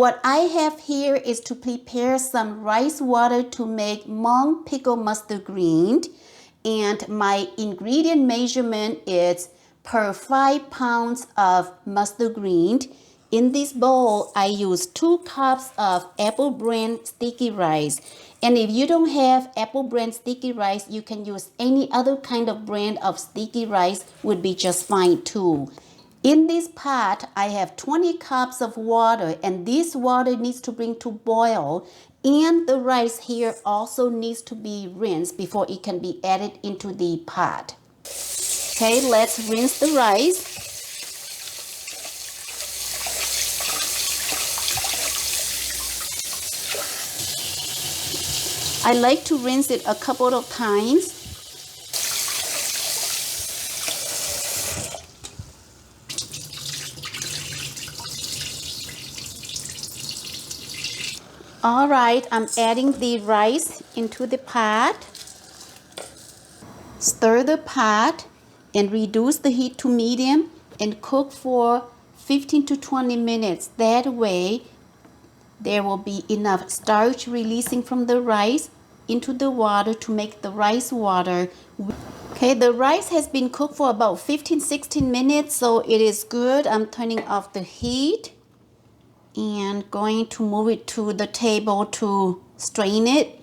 What I have here is to prepare some rice water to make Hmong pickled mustard green. And my ingredient measurement is per 5 pounds of mustard green. In this bowl, I use 2 cups of apple brand sticky rice. And if you don't have apple brand sticky rice, you can use any other kind of brand of sticky rice, would be just fine too. In this pot, I have 20 cups of water, and this water needs to bring to boil. And the rice here also needs to be rinsed before it can be added into the pot. Okay, let's rinse the rice. I like to rinse it a couple of times. All right, I'm adding the rice into the pot. Stir the pot and reduce the heat to medium and cook for 15 to 20 minutes. That way, there will be enough starch releasing from the rice into the water to make the rice water. Okay, the rice has been cooked for about 15-16 minutes, so it is good. I'm turning off the heat and going to move it to the table to strain it.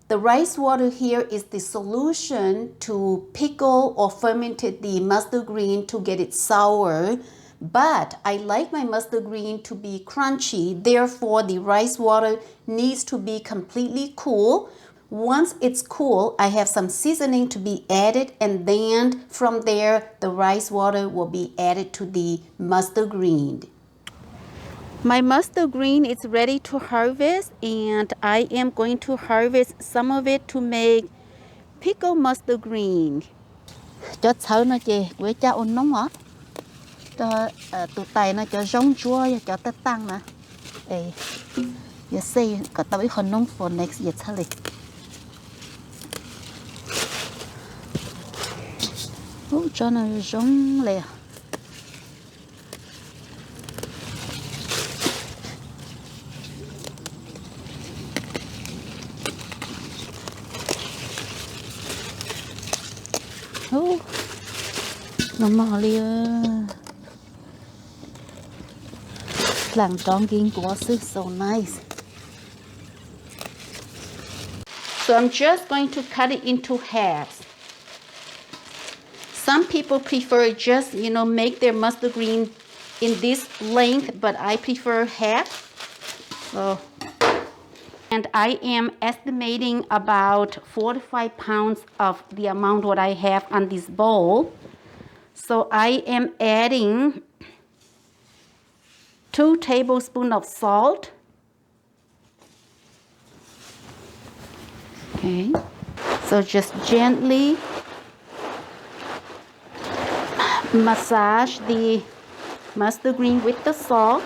The rice water here is the solution to pickle or fermented the mustard green to get it sour. But I like my mustard green to be crunchy, therefore the rice water needs to be completely cool. Once it's cool, I have some seasoning to be added, and then from there the rice water will be added to the mustard green. My mustard green is ready to harvest, and I am going to harvest some of it to make pickled mustard green. Cho sâu nó chị, quế cha ôn nóng hả? Cho tụi tay nó cho giống chua cho tết tăng nè. Ê, giờ xây có tao biết hơn nóng for next year thôi. Cho nó giống lẹ. Nó mò liền. Làng tròn kinh của sư, so nice. So I'm just going to cut it into halves. Some people prefer just, make their mustard green in this length, but I prefer half. And I am estimating about 4 to 5 pounds of the amount what I have on this bowl. So I am adding 2 tablespoons of salt. Okay, so just gently massage the mustard green with the salt.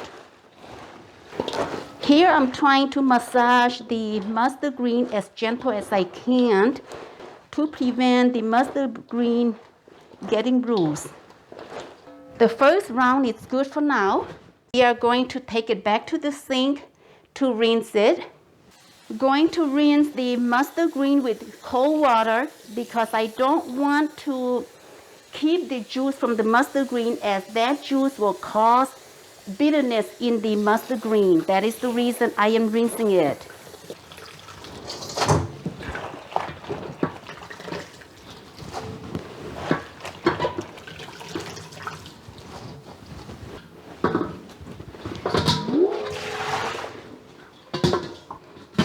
Here I'm trying to massage the mustard green as gentle as I can to prevent the mustard green getting bruised. The first round is good for now. We are going to take it back to the sink to rinse it. I'm going to rinse the mustard green with cold water because I don't want to keep the juice from the mustard green, as that juice will cause bitterness in the mustard green. That is the reason I am rinsing it.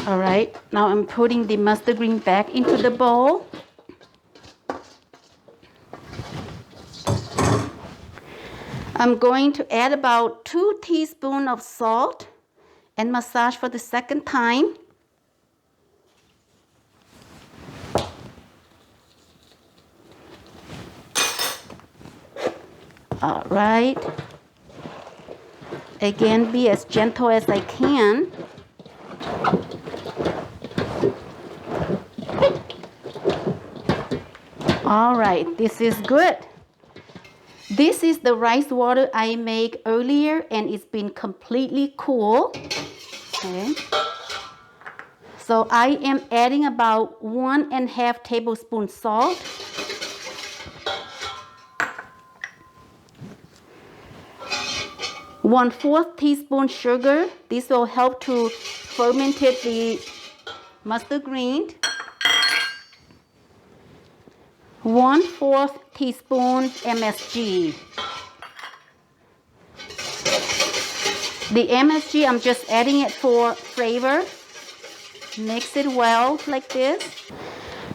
All right, now I'm putting the mustard green back into the bowl. I'm going to add about 2 teaspoons of salt and massage for the second time. All right. Again, be as gentle as I can. All right, this is good. This is the rice water I made earlier and it's been completely cool. Okay. So I am adding about 1.5 tablespoons salt. One-fourth teaspoon sugar. This will help to ferment the mustard green. 1/4 teaspoon MSG. The MSG, I'm just adding it for flavor. Mix it well like this.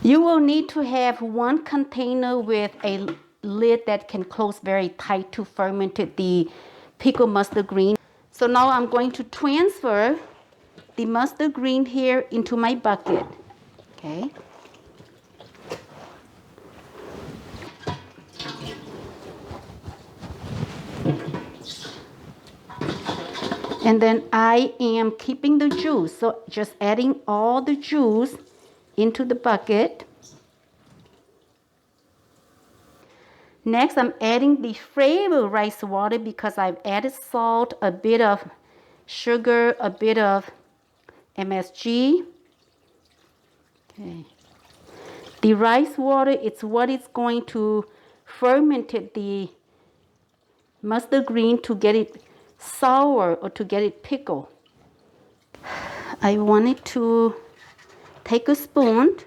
You will need to have one container with a lid that can close very tight to ferment the pickled mustard green. So now I'm going to transfer the mustard green here into my bucket. Okay. And then I am keeping the juice, so just adding all the juice into the bucket. Next, I'm adding the flavored rice water because I've added salt, a bit of sugar, a bit of MSG. Okay. The rice water, it's what is going to ferment the mustard green to get it sour or to get it pickled. I wanted to take a spoon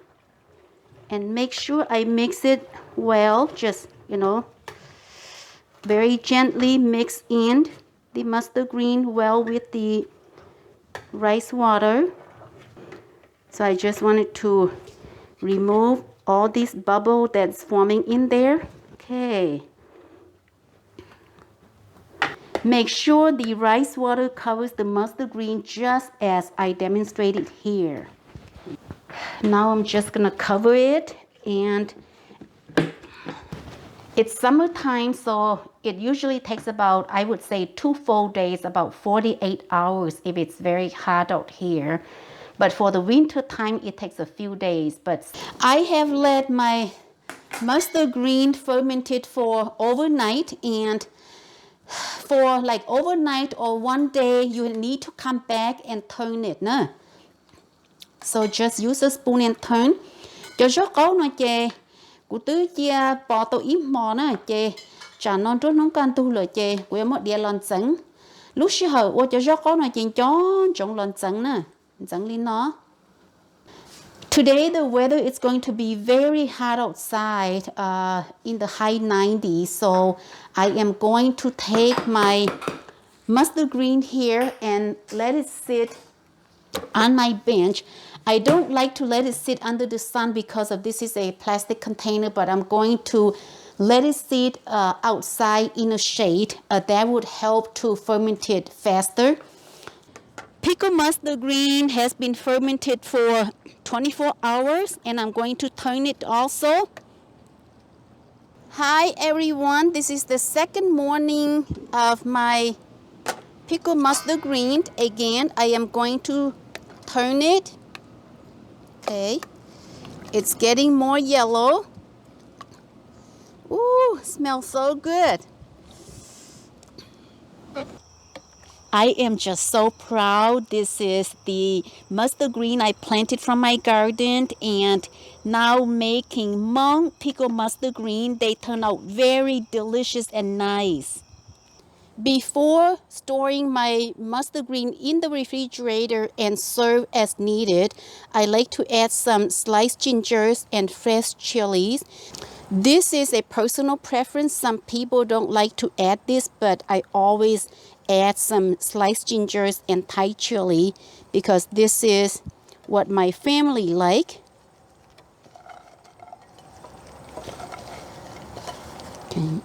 and make sure I mix it well, just, very gently mix in the mustard green well with the rice water. So I just wanted to remove all this bubble that's forming in there. Okay. Make sure the rice water covers the mustard green just as I demonstrated here. Now I'm just gonna cover it, and it's summertime, so it usually takes about, I would say, 2 full days, about 48 hours if it's very hot out here. But for the winter time, it takes a few days. But I have let my mustard green fermented for overnight, and for like overnight or one day, you need to come back and turn it. No? So just use a spoon and turn. Cho gió câu nó chè, cú tư chia bỏ tổ im mò nó chè, chả non trốn nông can tu lời chè, quê mất địa lon trắng. Lúc xưa hở, ô cho gió câu nó chè chón trong lon trắng nè, trắng lên nó. Today the weather is going to be very hot outside, in the high 90s. So I am going to take my mustard green here and let it sit on my bench. I don't like to let it sit under the sun because of this is a plastic container, but I'm going to let it sit outside in the shade. That would help to ferment it faster. Pickled mustard green has been fermented for 24 hours, and I'm going to turn it also. Hi everyone, this is the second morning of my pickled mustard green. Again, I am going to turn it. Okay, it's getting more yellow. Ooh, smells so good. I am just so proud. This is the mustard green I planted from my garden, and now making Hmong pickled mustard green. They turn out very delicious and nice. Before storing my mustard green in the refrigerator and serve as needed, I like to add some sliced gingers and fresh chilies. This is a personal preference. Some people don't like to add this, but I always add some sliced gingers and Thai chili because this is what my family like. Okay.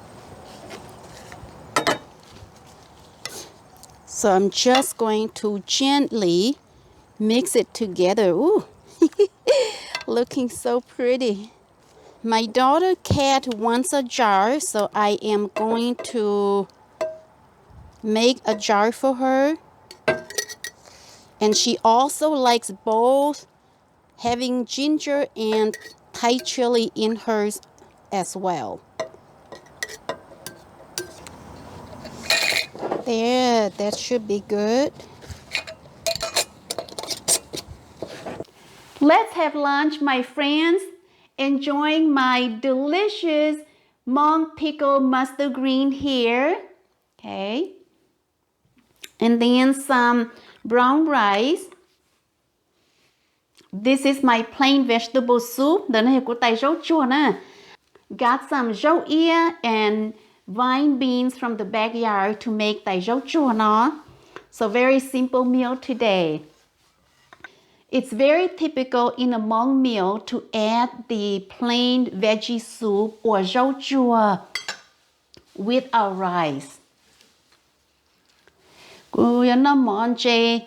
So I'm just going to gently mix it together. Ooh, looking so pretty. My daughter Kat wants a jar, so I am going to make a jar for her. And she also likes both having ginger and Thai chili in hers as well. There, that should be good. Let's have lunch, my friends. Enjoying my delicious Hmong pickled mustard green here. Okay. And then some brown rice. This is my plain vegetable soup. Đó này của tay rau chua nè. Got some rau ear and vine beans from the backyard to make tay rau chua nó. So very simple meal today. It's very typical in a Hmong meal to add the plain veggie soup or rau chua with our rice. Cô nó món chê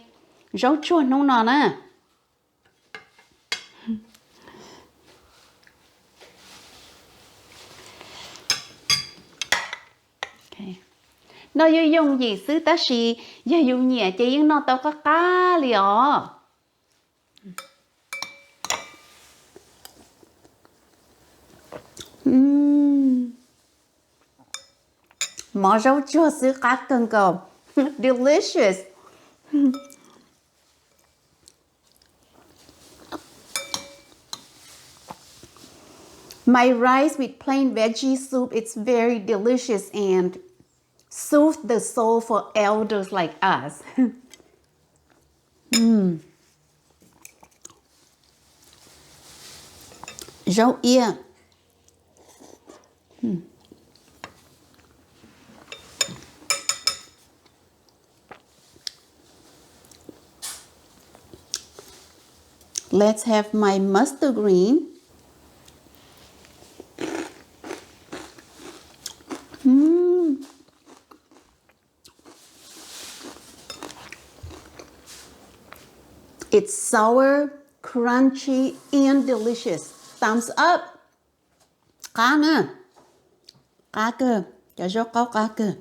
rau chua nông nọ nè. Nó dùng gì xứ ta xì, giờ dùng nhẹ chỉ những nó tao có cá liò. Món rau chua xứ cá cần cầu. Delicious. My rice with plain veggie soup, it's very delicious and soothes the soul for elders like us. Rau ear. Let's have my mustard green. It's sour, crunchy, and delicious. Thumbs up. Cá nè. Cá cơ. Chả rau câu cá cơ.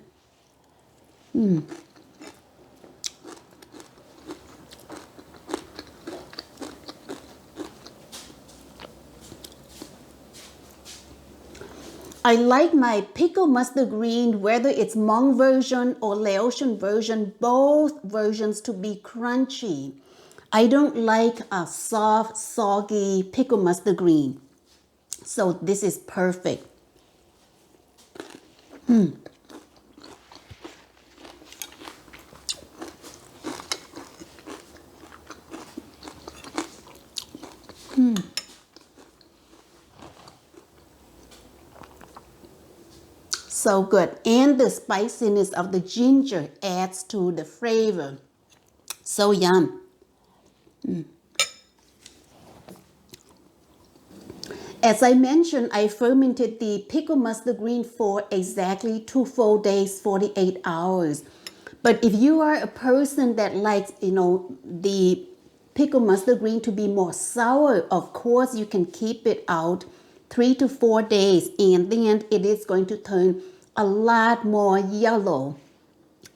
I like my pickled mustard green, whether it's Hmong version or Laotian version, both versions to be crunchy. I don't like a soft, soggy pickled mustard green. So this is perfect. So good. And the spiciness of the ginger adds to the flavor. So yum. As I mentioned, I fermented the pickled mustard green for exactly 2 full days, 48 hours. But if you are a person that likes, the pickled mustard green to be more sour, of course, you can keep it out 3 to 4 days, and then it is going to turn a lot more yellow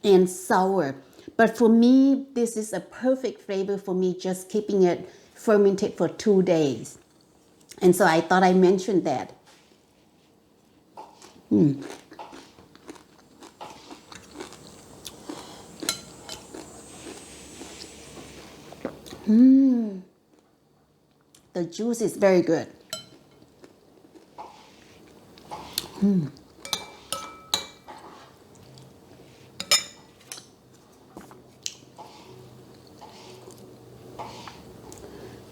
and sour. But for me, this is a perfect flavor for me, just keeping it fermented for 2 days. And so I thought I mentioned that. The juice is very good.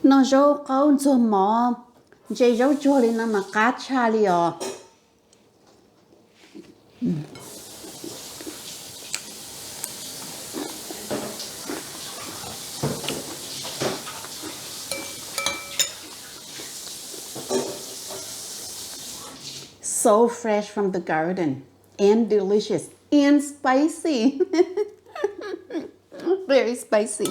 Nó rau câu cho mò, dây rau chua lên mà cá cha liò. So fresh from the garden and delicious and spicy. Very spicy.